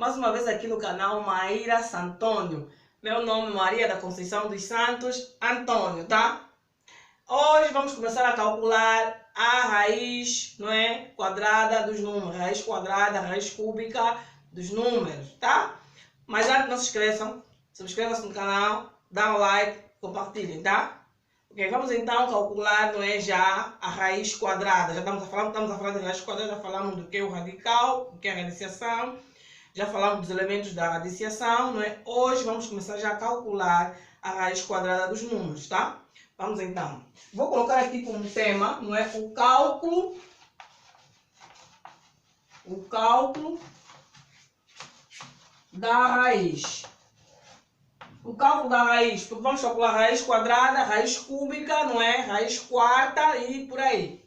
mais uma vez aqui no canal Maíra Santônio. Meu nome é Maria da Conceição dos Santos Antônio, tá? Hoje vamos começar a calcular a raiz, não é, quadrada dos números, raiz quadrada, raiz cúbica dos números, tá? Mas antes não se esqueçam, subscrevam-se no canal, dá um like, compartilhem, tá? Ok, vamos então calcular, não é, já a raiz quadrada. Já estamos a falar de raiz quadrada, já falamos do que é o radical, o que é a radiciação, já falamos dos elementos da radiciação, não é? Hoje vamos começar já a calcular a raiz quadrada dos números, tá? Vamos então. Vou colocar aqui como tema, não é, o cálculo da raiz. O cálculo da raiz, porque vamos calcular raiz quadrada, raiz cúbica, não é? Raiz quarta e por aí.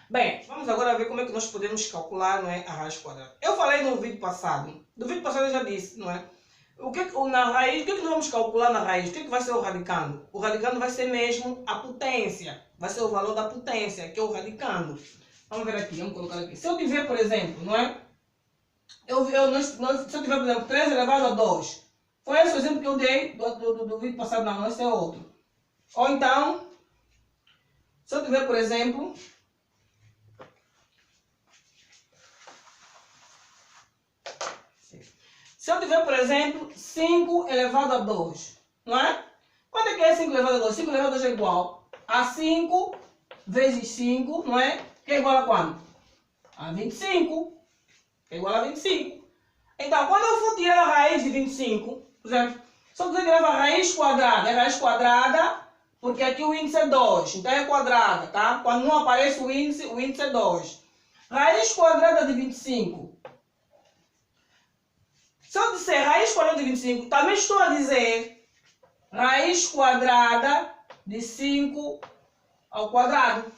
Bem, vamos agora ver como é que nós podemos calcular, não é, a raiz quadrada. Eu falei no vídeo passado. No vídeo passado eu já disse, não é? Na raiz, o que nós vamos calcular na raiz? O que vai ser o radicando? O radicando vai ser mesmo a potência. Vai ser o valor da potência, que é o radicando. Vamos ver aqui, vamos colocar aqui. Se eu tiver, por exemplo, não é? Se eu tiver, por exemplo, 3 elevado a 2. Foi esse o exemplo que eu dei do vídeo passado, não, esse é outro. Ou então, se eu tiver, por exemplo, se eu tiver, por exemplo, 5 elevado a 2, não é? Quanto é que é 5 elevado a 2? 5 elevado a 2 é igual a 5 vezes 5, não é? Que é igual a quanto? A 25. É igual a 25. Então, quando eu for tirar a raiz de 25, por exemplo, se eu quiser tirar a raiz quadrada, é raiz quadrada, porque aqui o índice é 2, então é quadrada, tá? Quando não aparece o índice é 2. Raiz quadrada de 25. Se eu disser raiz quadrada de 25, também estou a dizer raiz quadrada de 5 ao quadrado,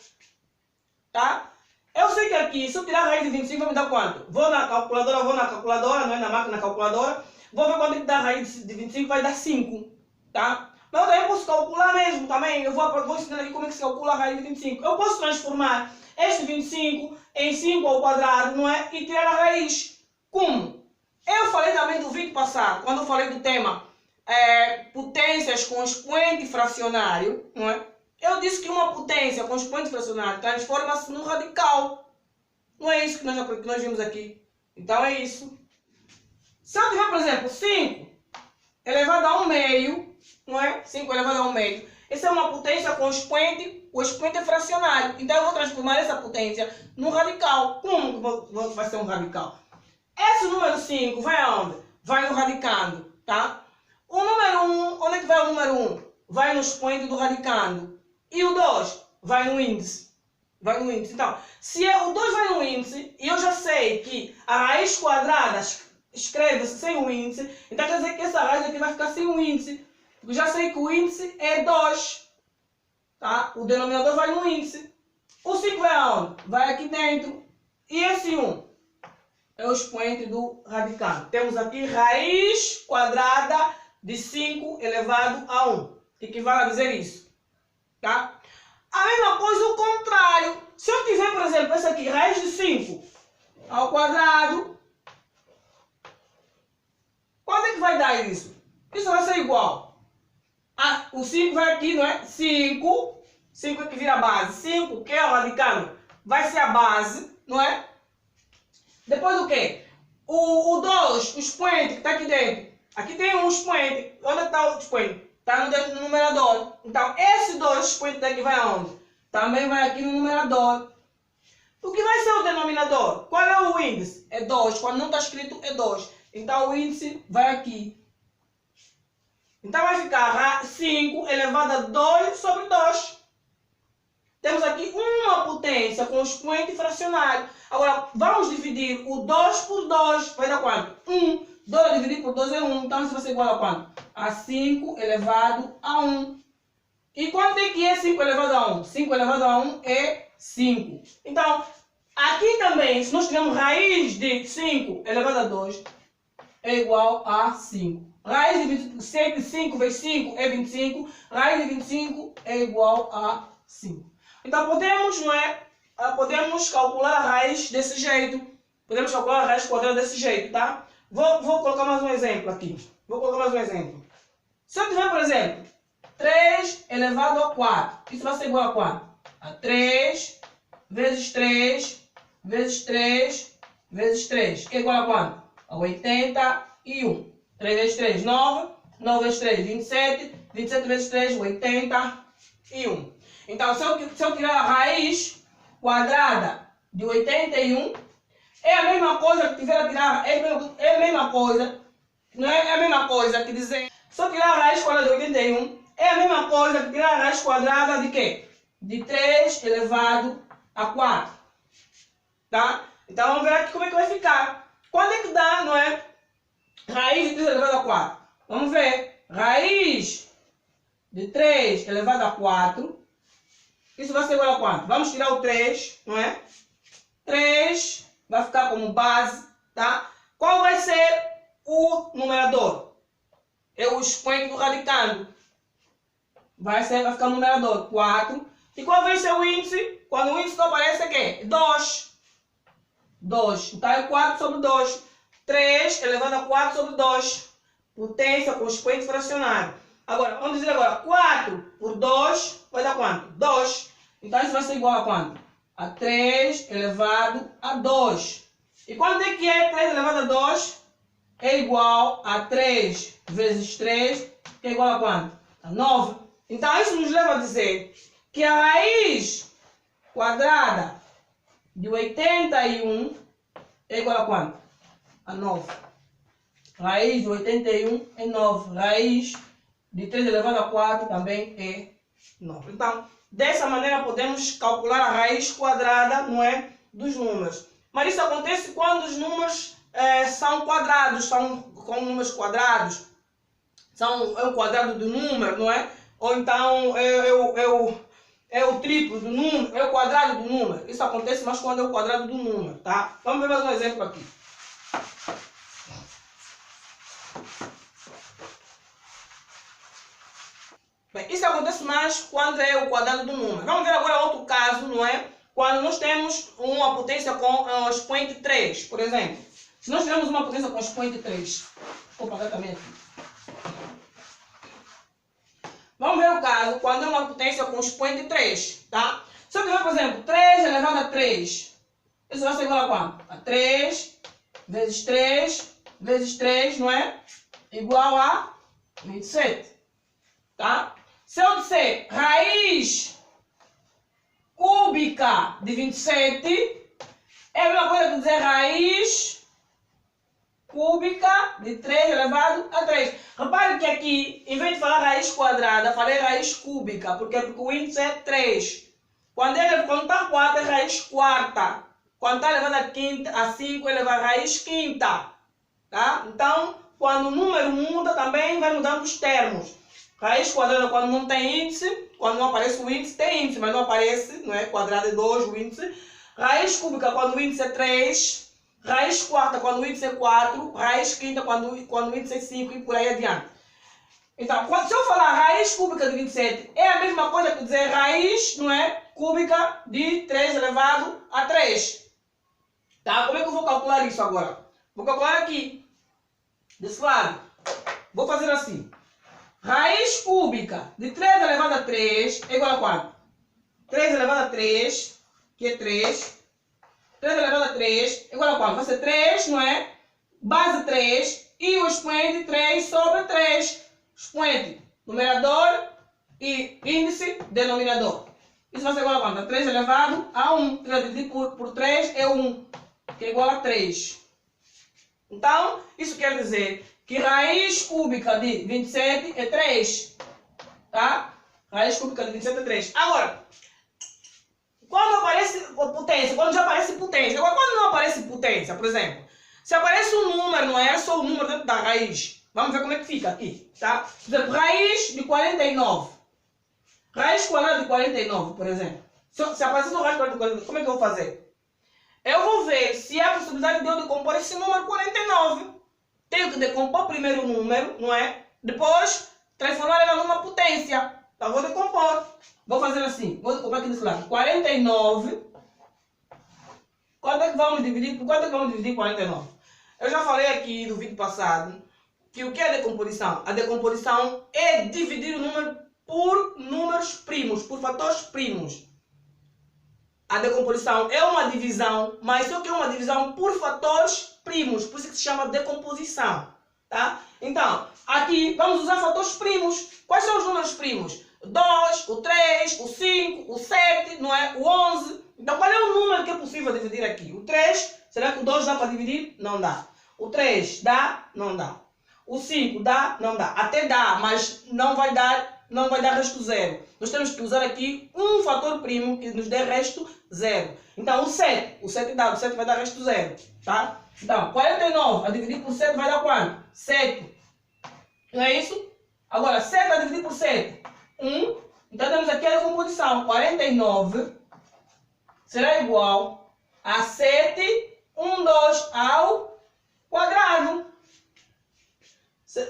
tá? Eu sei que aqui, se eu tirar a raiz de 25, vai me dar quanto? Vou na calculadora, não é na máquina calculadora, vou ver quanto é que dá a raiz de 25, vai dar 5, tá? Mas eu também posso calcular mesmo, também, eu vou ensinar aqui como é que se calcula a raiz de 25. Eu posso transformar este 25 em 5 ao quadrado, não é? E tirar a raiz. Como? Eu falei também do vídeo passado, quando eu falei do tema potências com expoente fracionário, não é? Eu disse que uma potência com expoente fracionário transforma-se num radical. Não é isso que nós vimos aqui. Então é isso. Se eu tiver, por exemplo, 5 elevado a 1 meio, não é? 5 elevado a 1 meio. Essa é uma potência com expoente, o expoente é fracionário. Então eu vou transformar essa potência num radical. Como vai ser um radical? Esse número 5 vai aonde? Vai no radicando, tá? O número 1, onde é que vai o número 1? Vai no expoente do radicando. E o 2 vai no índice. Vai no índice. Então, se o 2 vai no índice, e eu já sei que a raiz quadrada escreve-se sem o índice, então quer dizer que essa raiz aqui vai ficar sem o índice. Porque eu já sei que o índice é 2. Tá? O denominador vai no índice. O 5 vai aonde? Vai aqui dentro. E esse 1 é o expoente do radicando. Temos aqui raiz quadrada de 5 elevado a 1. Que equivale a dizer isso. Tá? A mesma coisa o contrário. Se eu tiver, por exemplo, essa aqui, raiz de 5 ao quadrado, quanto é que vai dar isso? Isso vai ser igual. O 5 vai aqui, não é? 5 é que vira a base. 5, que é o radicando, vai ser a base, não é? Depois o quê? O 2, o expoente que está aqui dentro. Aqui tem um expoente. Onde está o expoente? Está no numerador. Então, esse 2 expoente daqui vai aonde? Também vai aqui no numerador. O que vai ser o denominador? Qual é o índice? É 2. Quando não está escrito, é 2. Então, o índice vai aqui. Então, vai ficar 5 elevado a 2 sobre 2. Temos aqui uma potência com expoente fracionário. Agora, vamos dividir o 2 por 2. Vai dar quanto? 1. 2 dividido por 2 é 1. Então, isso vai ser igual a quanto? A 5 elevado a 1. E quanto é que é 5 elevado a 1? 5 elevado a 1 é 5. Então, aqui também, se nós tivermos raiz de 5 elevado a 2, é igual a 5. Raiz de 5 vezes 5 é 25. Raiz de 25 é igual a 5. Então, podemos, não é? Podemos calcular a raiz desse jeito. Podemos calcular a raiz quadrada desse jeito, tá? Vou colocar mais um exemplo aqui. Se eu tiver, por exemplo, 3 elevado a 4, isso vai ser igual a quanto? A 3 vezes 3 vezes 3 vezes 3, que é igual a quanto? A 81. 3 vezes 3, 9. 9 vezes 3, 27. 27 vezes 3, 81. Então, se eu tirar a raiz quadrada de 81, é a mesma coisa que tiver a tirar, é a mesma coisa, não é a mesma coisa que dizer, se eu tirar a raiz quadrada de 81, é a mesma coisa que tirar a raiz quadrada de quê? De 3 elevado a 4. Tá? Então, vamos ver aqui como é que vai ficar. Quando é que dá, não é? Raiz de 3 elevado a 4. Vamos ver. Raiz de 3 elevado a 4. Isso vai ser igual a quanto? Vamos tirar o 3, não é? 3 vai ficar como base, tá? Qual vai ser o numerador? É o expoente do radicando. Vai ficar o numerador 4. E qual vai ser o índice? Quando o índice não aparece é quê? 2. 2. Então é 4 sobre 2. 3 elevado a 4 sobre 2. Potência com expoente fracionário. Agora, vamos dizer agora, 4 por 2 vai dar quanto? 2. Então isso vai ser igual a quanto? A 3 elevado a 2. E quanto é que é 3 elevado a 2? É igual a 3 vezes 3, que é igual a quanto? A 9. Então isso nos leva a dizer que a raiz quadrada de 81 é igual a quanto? A 9. Raiz de 81 é 9. Raiz de 3 elevado a 4 também é 9. Então, dessa maneira podemos calcular a raiz quadrada, não é, dos números. Mas isso acontece quando os números são quadrados, são com números quadrados. É o quadrado do número, não é? Ou então é o triplo do número, é o quadrado do número. Isso acontece mais quando é o quadrado do número, tá? Vamos ver mais um exemplo aqui. Bem, isso acontece mais quando é o quadrado do número. Vamos ver agora outro caso, não é? Quando nós temos uma potência com expoente 3, por exemplo. Se nós tivermos uma potência com expoente 3, vou apagar também aqui. Vamos ver o caso quando é uma potência com expoente 3, tá? Se eu tiver, por exemplo, 3 elevado a 3, isso vai ser igual a quanto? A 3 vezes 3 vezes 3, não é? Igual a 27, tá? Se eu disser raiz cúbica de 27, é a mesma coisa que dizer raiz cúbica de 3 elevado a 3. Repare que aqui, em vez de falar raiz quadrada, falei raiz cúbica. Por quê? Porque o índice é 3. Quando está 4, é raiz quarta. Quando está elevado a 5, ele vai raiz quinta. Tá? Então, quando o número muda, também vai mudando os termos. Raiz quadrada quando não tem índice, quando não aparece o índice, tem índice, mas não aparece, não é? Quadrado é 2 o índice. Raiz cúbica quando o índice é 3. Raiz quarta quando o índice é 4. Raiz quinta quando o índice é 5 e por aí adiante. Então, se eu falar raiz cúbica de 27, é a mesma coisa que dizer raiz, não é? Cúbica de 3 elevado a 3. Tá? Como é que eu vou calcular isso agora? Vou calcular aqui. Desse lado. Vou fazer assim. Raiz cúbica de 3 elevado a 3 é igual a quanto? 3 elevado a 3, que é 3. 3 elevado a 3 é igual a quanto? Vai ser 3, não é? Base 3 e o expoente 3 sobre 3. Expoente, numerador e índice, denominador. Isso vai ser igual a quanto? 3 elevado a 1. 3 dividido por 3 é 1, que é igual a 3. Então, isso quer dizer que raiz cúbica de 27 é 3. Tá? Raiz cúbica de 27 é 3. Agora, quando aparece potência, quando já aparece potência. Agora, quando não aparece potência, por exemplo, se aparece um número, não é só o número dentro da raiz. Vamos ver como é que fica aqui, tá? Por exemplo, raiz de 49. Raiz quadrada de 49, por exemplo. Se aparecer no raiz quadrada de 49, como é que eu vou fazer? Eu vou ver se há a possibilidade de eu decompor esse número 49. Tenho que decompor primeiro o número, não é? Depois, transformar ela numa potência. Então, vou decompor. Vou fazer assim. Vou decompor aqui desse lado. 49 Quanto é que vamos dividir? Por quanto é que vamos dividir 49? Eu já falei aqui no vídeo passado que o que é decomposição? A decomposição é dividir o número por números primos, por fatores primos. A decomposição é uma divisão, mas só que é uma divisão por fatores primos, por isso que se chama decomposição, tá? Então, aqui vamos usar fatores primos. Quais são os números primos? 2, o 3, o 5, o 7, não é? O 11. Então, qual é o número que é possível dividir aqui? O 3, será que o 2 dá para dividir? Não dá. O 3 dá? Não dá. O 5 dá? Não dá. Até dá, mas não vai dar resto zero. Nós temos que usar aqui um fator primo que nos dê resto zero. Então, o 7 dá, o 7 vai dar resto zero, tá? Então, 49 a dividir por 7 vai dar quanto? 7. Não é isso? Agora, 7 a dividir por 7, 1. Então, temos aqui a decomposição. 49 será igual a 7, 1, 2 ao quadrado.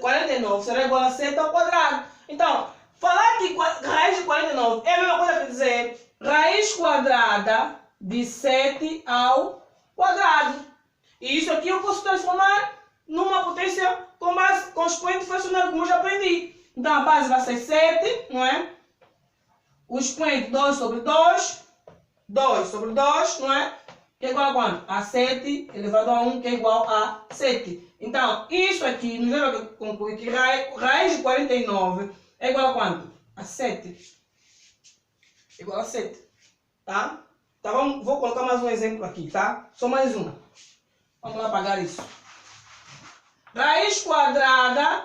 49 será igual a 7 ao quadrado. Então, falar que raiz de 49 é a mesma coisa que dizer raiz quadrada de 7 ao quadrado. E isso aqui eu posso transformar numa potência com base com expoente fracionário, como eu já aprendi. Então, a base vai ser 7, não é? O expoente 2 sobre 2. 2 sobre 2, não é? Que é igual a quanto? A 7 elevado a 1, que é igual a 7. Então, isso aqui nos leva a concluir que raiz de 49 é igual a quanto? A 7. Igual a 7. Tá? Então, vou colocar mais um exemplo aqui, tá? Só mais um. Vamos lá apagar isso. Raiz quadrada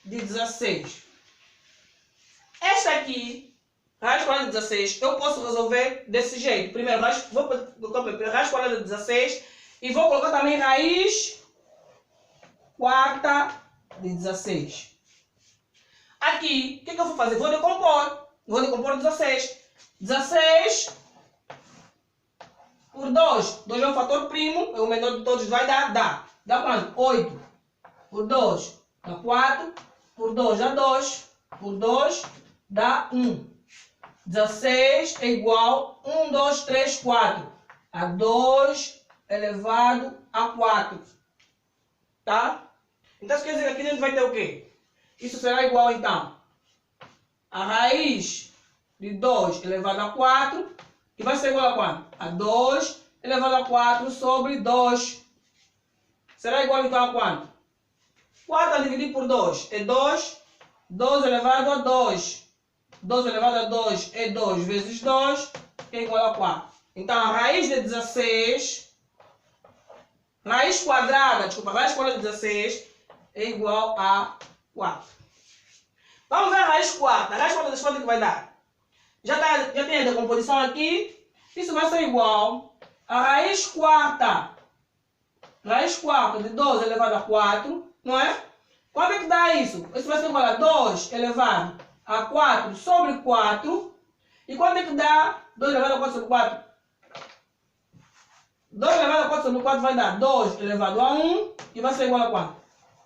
de 16. Esta aqui, raiz quadrada de 16, eu posso resolver desse jeito. Primeiro, vou colocar raiz quadrada de 16 e vou colocar também raiz quarta de 16. Aqui, o que eu vou fazer? Vou decompor 16. 16 por 2. 2 é um fator primo, é o menor de todos, vai dar, dá quanto? 8. Por 2 dá 4. Por 2 dá 2. Por 2 dá 1. 16 é igual a 1, 2, 3, 4. A 2 elevado a 4. Tá? Então, isso quer dizer que aqui dentro vai ter o quê? Isso será igual, então, a raiz de 2 elevado a 4, que vai ser igual a quanto? A 2 elevado a 4 sobre 2. Será igual, então, a quanto? 4 a dividir por 2 é 2. 2 elevado a 2. 2 elevado a 2 é 2 vezes 2, que é igual a 4. Então, a raiz de 16, raiz quadrada de 16 é igual a 4. Vamos ver a raiz quarta. A raiz quarta das quantas que vai dar? Já tem a decomposição aqui. Isso vai ser igual a raiz quarta de 12 elevado a 4, não é? Quanto é que dá isso? Isso vai ser igual a 2 elevado a 4 sobre 4. E quanto é que dá 2 elevado a 4 sobre 4? 2 elevado a 4 sobre 4 vai dar 2 elevado a 1 e vai ser igual a quanto?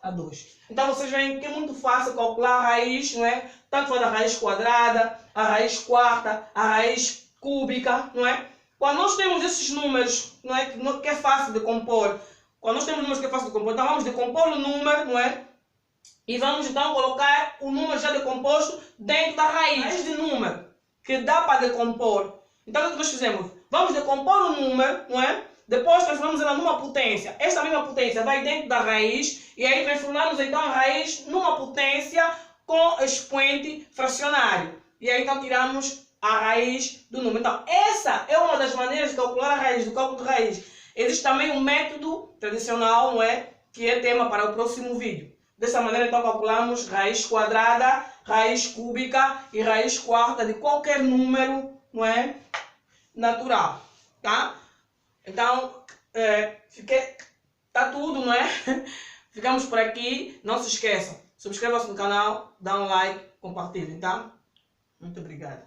A 2. Então vocês veem que é muito fácil calcular a raiz, não é? Tanto faz a raiz quadrada, a raiz quarta, a raiz cúbica, não é? Quando nós temos esses números, não é? Que é fácil de compor. Quando nós temos números que é fácil de compor, então vamos decompor o número, não é? E vamos então colocar o número já decomposto dentro da raiz de número, que dá para decompor. Então o que nós fizemos? Vamos decompor o número, não é? Depois transformamos ela numa potência. Esta mesma potência vai dentro da raiz e aí transformamos então a raiz numa potência com expoente fracionário. E aí então tiramos a raiz do número. Então essa é uma das maneiras de calcular a raiz, do cálculo de raiz. Existe também um método tradicional, não é? Que é tema para o próximo vídeo. Dessa maneira então calculamos raiz quadrada, raiz cúbica e raiz quarta de qualquer número, não é? Natural, tá? Então, tá tudo, não é? Ficamos por aqui. Não se esqueçam, subscrevam-se no canal, dá um like, compartilhem, tá? Muito obrigado.